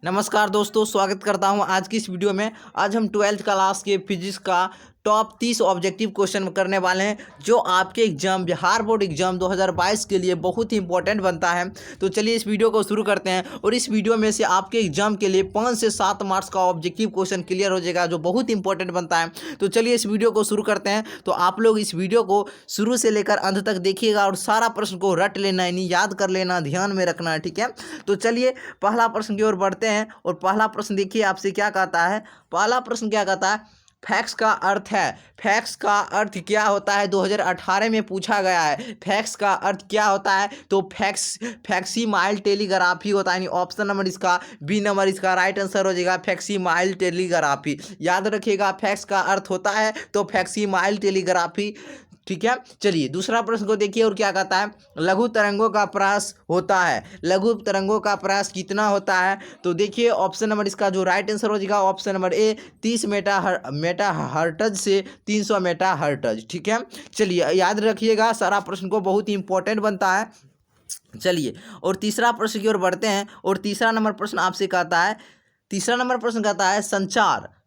नमस्कार दोस्तों, स्वागत करता हूं आज की इस वीडियो में। आज हम 12th क्लास के फिजिक्स का टॉप 30 ऑब्जेक्टिव क्वेश्चन करने वाले हैं जो आपके एग्जाम बिहार बोर्ड एग्जाम 2022 के लिए बहुत ही इंपॉर्टेंट बनता है। तो चलिए इस वीडियो को शुरू करते हैं और इस वीडियो में से आपके एग्जाम के लिए 5 से 7 मार्क्स का ऑब्जेक्टिव क्वेश्चन क्लियर हो जाएगा जो बहुत इंपॉर्टेंट बनता है। तो चलिए इस वीडियो को शुरू करते हैं। तो आप लोग इस वीडियो को शुरू से लेकर अंत तक देखिएगा और सारा प्रश्न को रट लेना, यानी याद कर लेना, ध्यान में रखना है, ठीक है। तो चलिए पहला प्रश्न की ओर बढ़ते हैं और पहला प्रश्न देखिए आपसे क्या कहता है। पहला प्रश्न क्या कहता है, फैक्स का अर्थ है। फैक्स का अर्थ क्या होता है 2018 में पूछा गया है। फैक्स का अर्थ क्या होता है, तो फैक्सीमाइल टेलीग्राफी होता है। यानी ऑप्शन नंबर इसका बी नंबर इसका राइट आंसर हो जाएगा, फैक्सीमाइल टेलीग्राफी। याद रखिएगा फैक्स का अर्थ होता है तो फैक्सीमाइल टेलीग्राफी, ठीक है। चलिए दूसरा प्रश्न को देखिए और क्या कहता है, लघु तरंगों का प्रयास होता है। लघु तरंगों का प्रयास कितना होता है, तो देखिए ऑप्शन नंबर इसका जो राइट आंसर हो जाएगा option number A 30 Meta hertz से 300 मेटा हर्टज, ठीक है। चलिए याद रखिएगा सारा प्रश्न को, बहुत ही इंपॉर्टेंट बनता है। चलिए और तीसरा प्रश्न की ओर बढ़ते हैं और तीसरा नंबर प्रश्न आपसे कहता है, तीसरा नंबर प्रश्न कहता है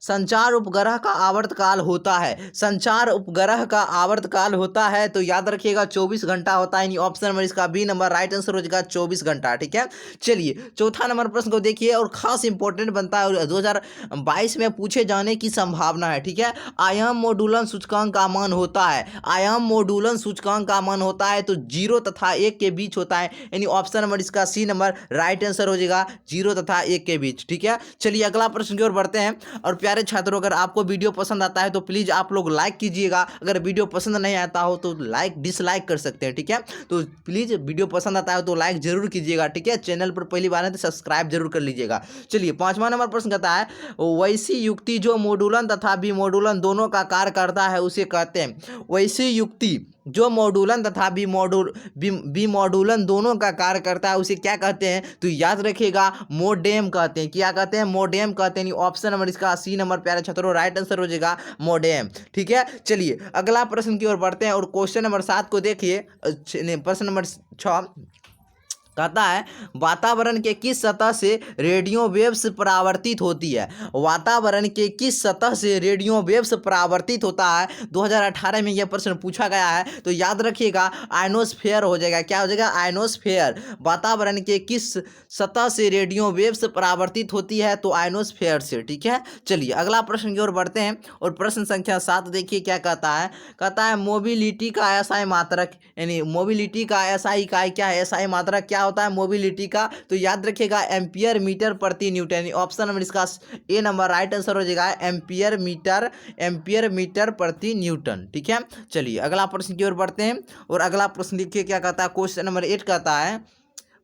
संचार उपग्रह का आवर्तकाल होता है। संचार उपग्रह का आवर्तकाल होता है तो याद रखिएगा 24 घंटा होता है। ऑप्शन नंबर इसका बी नंबर राइट आंसर हो जाएगा 24 घंटा, ठीक है। चलिए चौथा नंबर प्रश्न को देखिए और खास इंपॉर्टेंट बनता है और 2022 में पूछे जाने की संभावना है, ठीक है। आयाम मोडुलन सूचकांक का मान होता है। आयाम मोडुलन सूचकांक का मान होता है तो 0 तथा 1 के बीच होता है। यानी ऑप्शन नंबर इसका सी नंबर राइट आंसर हो जाएगा 0 तथा 1 के बीच, ठीक है। चलिए अगला प्रश्न की ओर बढ़ते हैं और प्यारे छात्रों, अगर आपको वीडियो पसंद आता है तो प्लीज आप लोग लाइक कीजिएगा। अगर वीडियो पसंद नहीं आता हो तो लाइक डिसलाइक कर सकते हैं, ठीक है। तो प्लीज वीडियो पसंद आता है तो लाइक जरूर कीजिएगा, ठीक है। चैनल पर पहली बार है तो सब्सक्राइब जरूर कर लीजिएगा। चलिए पांचवा नंबर प्रश्न कहता है, वैसी युक्ति जो मोडुलन तथा विमोडुलन दोनों का कार्य करता है उसे कहते हैं। वैसी युक्ति जो मॉडुलन तथा विमॉडुलन दोनों का कार्य करता है उसे क्या कहते हैं, तो याद रखिएगा मोडेम कहते हैं। क्या कहते हैं, मोडेम कहते हैं। ऑप्शन नंबर इसका सी नंबर प्यारे छात्रों राइट आंसर हो जाएगा मोडेम, ठीक है। चलिए अगला प्रश्न की ओर बढ़ते हैं और क्वेश्चन नंबर 7 को देखिए। प्रश्न नंबर 6 कहता है, वातावरण के किस सतह से रेडियो वेव्स परावर्तित होती है। वातावरण के किस सतह से रेडियो वेव्स परावर्तित होता है, 2018 में यह प्रश्न पूछा गया है तो याद रखिएगा आयनोस्फेयर हो जाएगा। क्या हो जाएगा, आयनोस्फेयर। वातावरण के किस सतह से रेडियो वेव्स परावर्तित होती है, तो आयनोस्फेयर से, ठीक है। चलिए अगला प्रश्न की ओर बढ़ते हैं और प्रश्न संख्या 7 देखिए क्या कहता है। कहता है मोबिलिटी का एसआई मात्रक, यानी मोबिलिटी का एसआई इकाई क्या है, एसआई मात्रक क्या होता है मोबिलिटी का, तो याद रखिएगा एम्पियर मीटर प्रति न्यूटन। ऑप्शन नंबर इसका ए नंबर राइट आंसर हो जाएगा एम्पियर मीटर प्रति न्यूटन, ठीक है। चलिए अगला प्रश्न की ओर बढ़ते हैं और अगला प्रश्न देखिए क्या कहता है। क्वेश्चन नंबर 8 कहता है,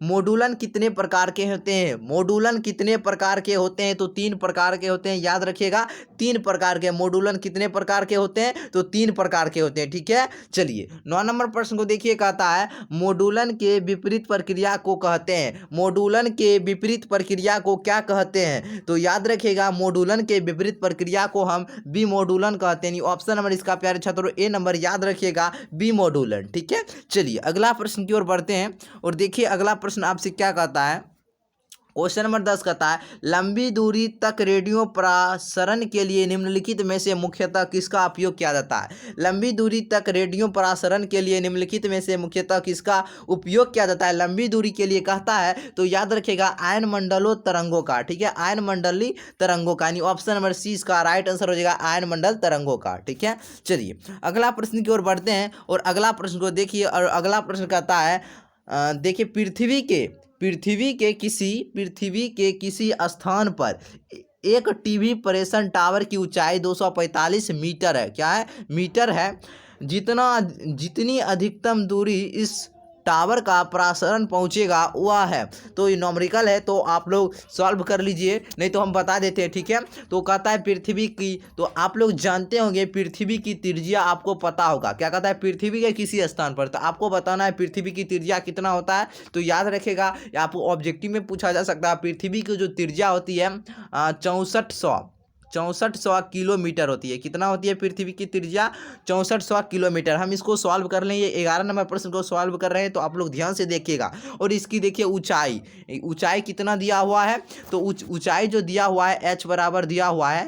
मॉडुलन कितने प्रकार के होते हैं। मॉडुलन कितने प्रकार के होते हैं, तो 3 प्रकार के होते हैं। याद रखिएगा 3 प्रकार के। मॉडुलन कितने प्रकार के होते हैं, तो 3 प्रकार के होते हैं, ठीक है। चलिए 9 नंबर प्रश्न को देखिए कहता है, मॉडुलन के विपरीत प्रक्रिया को कहते हैं। मॉडुलन के विपरीत प्रक्रिया को क्या कहते हैं, तो याद रखिएगा मॉडुलन के विपरीत प्रक्रिया को हम विमॉडुलन कहते हैं। ऑप्शन नंबर इसका प्यारे छात्रों ए नंबर याद रखिएगा विमॉडुलन, ठीक है। चलिए अगला प्रश्न की ओर बढ़ते हैं और देखिए अगला प्रश्न आपसे क्या कहता है। क्वेश्चन नंबर 10 कहता है, लंबी दूरी तक रेडियो प्रसारण के लिए निम्नलिखित में से मुख्यतः किसका उपयोग किया जाता है। लंबी दूरी तक रेडियो प्रसारण के लिए निम्नलिखित में से मुख्यतः किसका उपयोग किया जाता है। लंबी दूरी के लिए कहता है तो याद रखिएगा आयन मंडलों तरंगों का, ठीक है। आयन मंडली तरंगों का, यानी ऑप्शन नंबर सी इसका राइट आंसर हो जाएगा आयन मंडल तरंगों का, ठीक है। चलिए अगला प्रश्न की ओर बढ़ते हैं और अगला प्रश्न को देखिए और अगला प्रश्न कहता है, देखिए पृथ्वी के किसी स्थान पर एक टीवी प्रेषण टावर की ऊंचाई 245 मीटर है। क्या है, मीटर है। जितनी अधिकतम दूरी इस टावर का प्रसारण पहुंचेगा वह है, तो ये नॉमरिकल है तो आप लोग सॉल्व कर लीजिए, नहीं तो हम बता देते हैं, ठीक है। तो कहता है पृथ्वी की, तो आप लोग जानते होंगे पृथ्वी की त्रिज्या आपको पता होगा। क्या कहता है, पृथ्वी के किसी स्थान पर, तो आपको बताना है पृथ्वी की त्रिज्या कितना होता है। तो याद रखेगा आपको ऑब्जेक्टिव में पूछा जा सकता है, पृथ्वी की जो त्रिज्या होती है 6400, 6400 किलोमीटर होती है। कितना होती है पृथ्वी की त्रिज्या? 6400 किलोमीटर। हम इसको सॉल्व कर लें, ये 11 नंबर प्रश्न को सॉल्व कर रहे हैं, तो आप लोग ध्यान से देखिएगा। और इसकी देखिए ऊंचाई, ऊंचाई कितना दिया हुआ है, तो ऊंचाई जो दिया हुआ है h बराबर दिया हुआ है,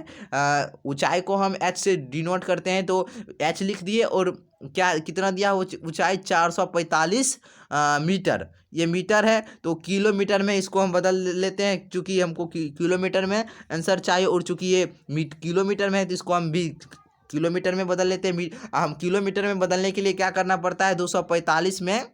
ऊंचाई को हम h से डिनोट करते हैं, तो h लिख दिए। और क्या कितना दिया ऊंचाई? 445 मीटर, ये मीटर है। तो किलोमीटर में इसको हम बदल लेते हैं, चूँकि हमको किलोमीटर में आंसर चाहिए, और चूँकि ये किलोमीटर में है तो इसको हम भी किलोमीटर में बदल लेते हैं। हम किलोमीटर में बदलने के लिए क्या करना पड़ता है? 245 में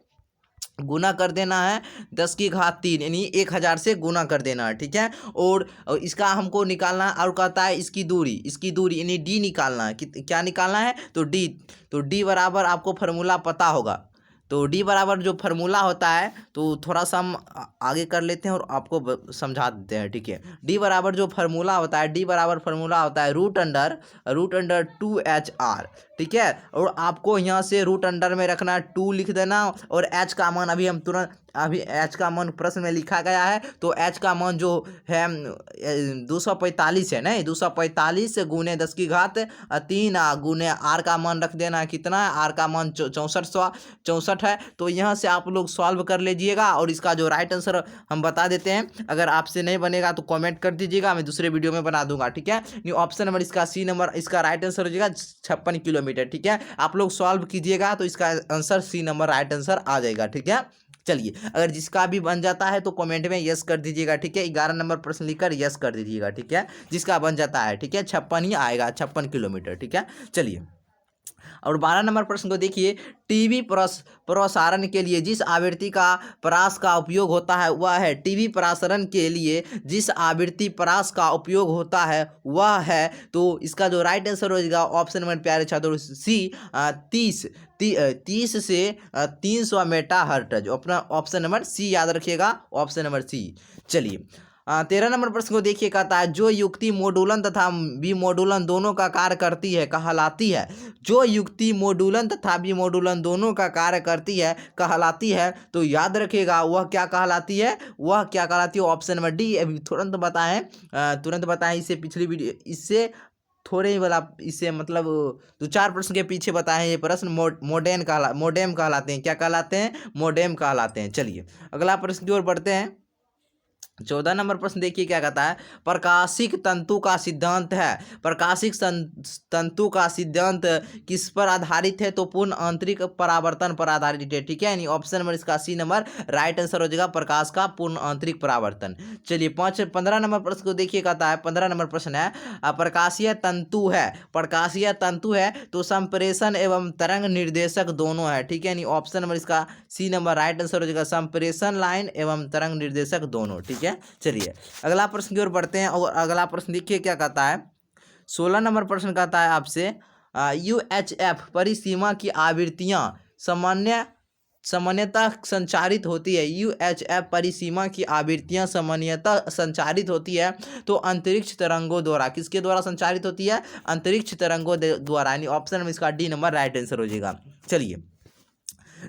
गुना कर देना है 10 की घात 3, यानी 1000 से गुना कर देना है, ठीक है। और इसका हमको निकालना, और कहता है इसकी दूरी यानी डी निकालना है। क्या निकालना है? तो डी बराबर आपको फार्मूला पता होगा। तो डी बराबर जो फार्मूला होता है, तो थोड़ा सा हम आगे कर लेते हैं और आपको समझा देते हैं, ठीक है। डी बराबर जो फार्मूला होता है, डी बराबर फार्मूला होता है रूट अंडर 2HR, ठीक है। और आपको यहाँ से रूट अंडर में रखना 2 लिख देना, और एच का मान अभी एच का मान प्रश्न में लिखा गया है, तो एच का मान जो है 245 है, नहीं 245 गुने 10 की घात 3 गुने आर का मान रख देना, कितना है? आर का मान 64 है। तो यहाँ से आप लोग सॉल्व कर लीजिएगा, और इसका जो राइट आंसर हम बता देते हैं। अगर आपसे नहीं बनेगा तो कमेंट कर दीजिएगा, मैं दूसरे वीडियो में बना दूंगा, ठीक है। ऑप्शन नंबर इसका सी नंबर, इसका राइट आंसर हो जाएगा 56 किलोमीटर, ठीक है। आप लोग सॉल्व कीजिएगा तो इसका answer C number right answer आ जाएगा, ठीक है। चलिए, अगर जिसका भी बन जाता है तो कमेंट में यस कर दीजिएगा, ठीक है। 11 नंबर प्रश्न लिखकर यस कर दीजिएगा, ठीक है। जिसका बन जाता है, ठीक है, 56 ही आएगा, 56 किलोमीटर, ठीक है। चलिए, और 12 नंबर प्रश्न को देखिए। टीवी प्रसारण के लिए जिस आवृत्ति का परास का उपयोग होता है वह है, टीवी प्रसारण के लिए जिस आवृत्ति परास का उपयोग होता है वह है, तो इसका जो राइट आंसर हो जाएगा ऑप्शन नंबर प्यारे छात्रों सी 30 से 300 मेगाहर्ट्ज। अपना ऑप्शन नंबर सी याद रखिएगा, ऑप्शन नंबर सी। चलिए, 13 नंबर प्रश्न को देखिए, कहता है जो युक्ति मॉड्यूलन तथा विमॉड्यूलन दोनों का कार्य करती है कहलाती है। जो युक्ति मॉड्यूलन तथा विमॉड्यूलन दोनों का कार्य करती है कहलाती है, तो याद रखिएगा वह क्या कहलाती है? वह क्या कहलाती है? Option number D. अभी तुरंत बताएं, इससे पिछली वीडियो, इससे थोड़े ही वाला, इससे मतलब 2-4 प्रश्न के पीछे बताए हैं ये प्रश्न। मोडेम कहलाते हैं। क्या कहलाते हैं? मोडेम कहलाते हैं। चलिए, अगला प्रश्न की ओर बढ़ते हैं। 14 नंबर प्रश्न देखिए, क्या कहता है? प्रकाशिक तंतु का सिद्धांत है। प्रकाशिक तंतु का सिद्धांत किस पर आधारित है? तो पूर्ण आंतरिक परावर्तन पर आधारित है, ठीक है। यानी ऑप्शन नंबर इसका सी नंबर राइट आंसर हो जाएगा, प्रकाश का पूर्ण आंतरिक परावर्तन। चलिए, 15 नंबर प्रश्न को देखिए, कहता है 15 नंबर प्रश्न है, प्रकाशीय तंतु है तो संप्रेषण एवं तरंग निर्देशक दोनों है, ठीक है। यानी ऑप्शन नंबर इसका सी नंबर राइट आंसर हो जाएगा, संप्रेषण लाइन एवं तरंग निर्देशक दोनों, ठीक है। चलिए, अगला प्रश्न की ओर बढ़ते हैं, और अगला प्रश्न देखिए क्या कहता है। 16 नंबर प्रश्न कहता है आपसे, UHF परिसीमा की आवृत्तियां सामान्यतः संचारित होती है। UHF परिसीमा की आवृत्तियां सामान्यतः संचारित होती है तो अंतरिक्ष तरंगों द्वारा। किसके द्वारा संचारित होती है? अंतरिक्ष तरंगों द्वारा। यानी ऑप्शन में इसका डी नंबर राइट आंसर हो जाएगा। चलिए,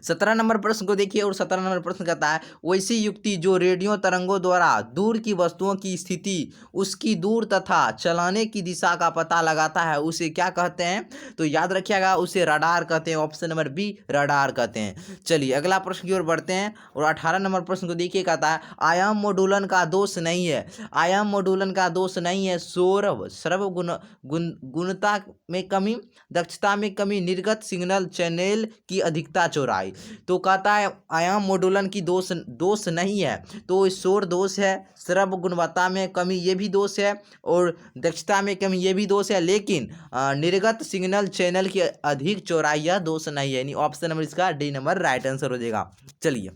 17 नंबर प्रश्न को देखिए, और 17 नंबर प्रश्न कहता है, वैसी युक्ति जो रेडियो तरंगों द्वारा दूर की वस्तुओं की स्थिति, उसकी दूर तथा चलाने की दिशा का पता लगाता है, उसे क्या कहते हैं? तो याद रखिएगा, उसे रडार कहते हैं। ऑप्शन नंबर बी रडार कहते हैं। चलिए, अगला प्रश्न की ओर बढ़ते हैं, और 18 नंबर प्रश्न को देखिए, कहता है, आयाम मॉड्यूलन का दोष नहीं है। आयाम मॉड्यूलन का दोष नहीं है श्रव्य गुणता में कमी, दक्षता में कमी, निर्गत सिग्नल चैनल की अधिकता चौड़ाई। तो कहता है आयाम मॉड्यूलन की दोष नहीं है, तो शोर दोष है, श्रव्य गुणवत्ता में कमी ये भी दोष है, और दक्षता में कमी ये भी दोष है, लेकिन निर्गत सिग्नल चैनल की अधिक चौड़ाई यह दोष नहीं है। यानी ऑप्शन नंबर इसका डी नंबर राइट आंसर हो जाएगा। चलिए,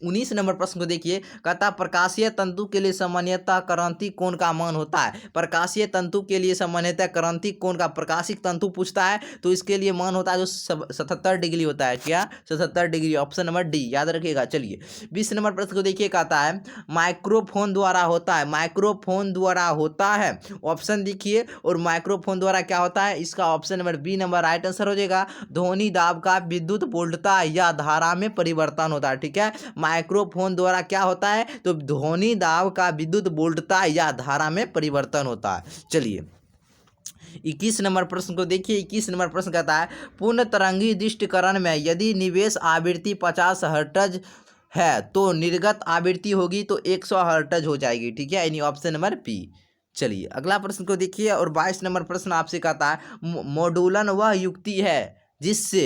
19 नंबर प्रश्न को देखिए, कहता प्रकाशीय तंतु के लिए सामान्यतः क्रांति कोण का मान होता है। प्रकाशीय तंतु के लिए सामान्यतः क्रांति कोण का, प्रकाशिक तंतु पूछता है तो इसके लिए मान होता है जो 77 डिग्री होता है। क्या? 77 डिग्री, ऑप्शन नंबर डी याद रखिएगा। चलिए, 20 नंबर प्रश्न को देखिए, कहता है माइक्रोफोन द्वारा होता है। माइक्रोफोन द्वारा होता है, ऑप्शन देखिए, और माइक्रोफोन द्वारा क्या होता है? इसका option number B number right answer हो जाएगा, ध्वनि दाब का विद्युत वोल्टता या धारा में परिवर्तन होता है, ठीक है। माइक्रोफोन द्वारा क्या होता है, तो ध्वनि दाब का विद्युत वोल्टता या धारा में परिवर्तन होता है। चलिए 21 नंबर प्रश्न को देखिए। 21 नंबर प्रश्न कहता है पूर्ण तरंगी दृष्टिकरण में यदि निवेश आवृत्ति 50 हर्ट्ज है तो निर्गत आवृत्ति होगी तो 100 हर्ट्ज हो जाएगी। ठीक है, यानी ऑप्शन नंबर पी। चलिए अगला प्रश्न को देखिए और 22 नंबर प्रश्न आपसे कहता है मॉड्यूलन वह युक्ति है जिससे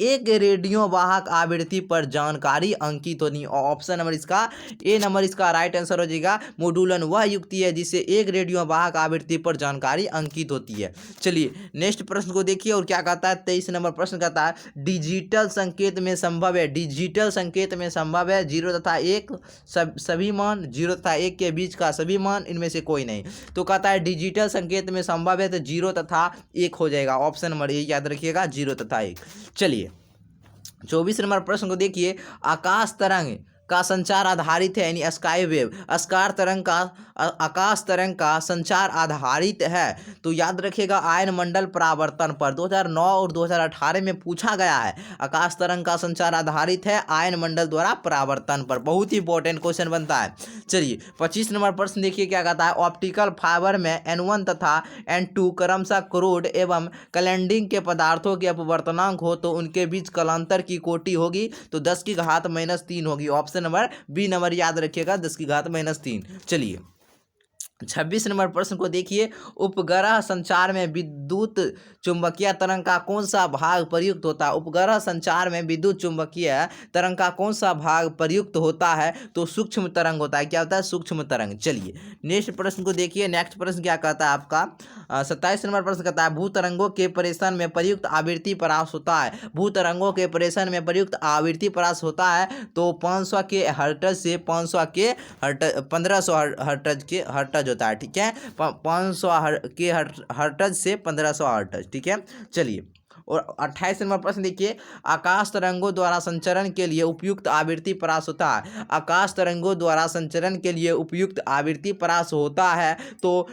एक रेडियो वाहक आवृत्ति पर जानकारी अंकित होनी। ऑप्शन नंबर इसका ए नंबर इसका राइट आंसर हो जाएगा। मॉड्यूलन वह युक्ति है जिससे एक रेडियो वाहक आवृत्ति पर जानकारी अंकित होती है। चलिए नेक्स्ट प्रश्न को देखिए और क्या कहता है। 23 नंबर प्रश्न कहता है डिजिटल संकेत में संभव है 0 तथा 1 सभी मान 0 तथा 1 के बीच का सभी मान इनमें से कोई नहीं। तो कहता है डिजिटल संकेत में संभव है तो 0 तथा 1 हो जाएगा। ऑप्शन नंबर ए याद रखिएगा 0 तथा 1। चलिए 24 नंबर प्रश्न को देखिए आकाश तरंग का संचार आधारित है यानी स्काई वेव आकाश तरंग का संचार आधारित है तो याद रखिएगा आयन मंडल परावर्तन पर। 2009 और 2018 में पूछा गया है आकाश तरंग का संचार आधारित है आयन मंडल द्वारा परावर्तन पर। बहुत ही इंपॉर्टेंट क्वेश्चन बनता है। चलिए 25 नंबर प्रश्न देखिए क्या कहता है ऑप्टिकल फाइबर में N1 तथा N2 क्रमशः क्रूड एवं क्लैंडिंग के पदार्थों के अपवर्तनांक हो तो उनके बीच कलांतर की कोटि होगी तो 10 की घात -3 होगी। ऑप्शन नंबर बी नंबर याद रखिएगा 10 की घात -3। चलिए 26 नंबर प्रश्न को देखिए उपग्रह संचार में विद्युत चुंबकीय तरंग का कौन सा भाग प्रयुक्त होता है। उपग्रह संचार में विद्युत चुंबकीय तरंग का कौन सा भाग प्रयुक्त होता है तो सूक्ष्म तरंग होता है। क्या होता है सूक्ष्म तरंग। चलिए नेक्स्ट प्रश्न को देखिए। नेक्स्ट प्रश्न क्या कहता है आपका 27 नंबर प्रश्न कहता है भूतरंगों के प्रेषण में प्रयुक्त आवृत्ति परास होता है। भूतरंगों के प्रेषण में प्रयुक्त आवृत्ति परास होता है तो 500 के हर्ट्ज से 500 के हर्ट्ज 1500 हर्ट्ज होता है। ठीक है 500 के हर्ट्ज से 1500 हर्ट्ज। ठीक है चलिए और 28 नंबर प्रश्न देखिए आकाश तरंगों द्वारा संचरण के लिए उपयुक्त आवृत्ति परास होता है। आकाश तरंगों द्वारा संचरण के लिए उपयुक्त आवृत्ति परास होता है तो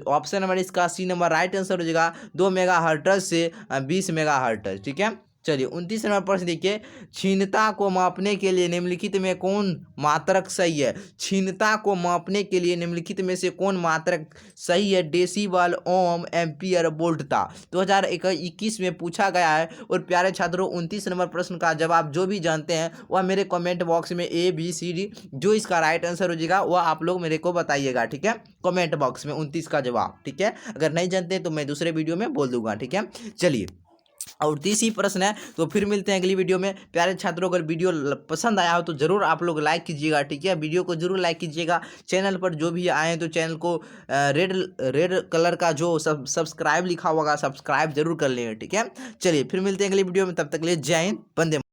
ऑप्शन नंबर इसका सी नंबर राइट आंसर हो जाएगा 2 मेगाहर्ट्ज से 20 मेगाहर्ट्ज। ठीक है चलिए 29 नंबर प्रश्न देखिए क्षीणता को मापने के लिए निम्नलिखित में कौन मात्रक सही है। क्षीणता को मापने के लिए निम्नलिखित में से कौन मात्रक सही है। डेसिबल ओम एम्पियर वोल्टता 2021 में पूछा गया है। और प्यारे छात्रों 29 नंबर प्रश्न का जवाब जो भी जानते हैं वह मेरे कमेंट बॉक्स में ABCD जो इसका राइट आंसर हो जाएगा वह आप लोग मेरे को बताइएगा। ठीक है कमेंट बॉक्स में 29 का जवाब। ठीक है अगर नहीं जानते तो मैं दूसरे वीडियो में बोल दूंगा। ठीक है चलिए और 30 प्रश्न है तो फिर मिलते हैं अगली वीडियो में। प्यारे छात्रों अगर वीडियो पसंद आया हो तो ज़रूर आप लोग लाइक कीजिएगा। ठीक है वीडियो को जरूर लाइक कीजिएगा। चैनल पर जो भी आए हैं तो चैनल को रेड कलर का जो सब्सक्राइब लिखा होगा सब्सक्राइब जरूर कर लेंगे। ठीक है चलिए फिर मिलते हैं अगली वीडियो में। तब तक के लिए जय हिंद वंदे।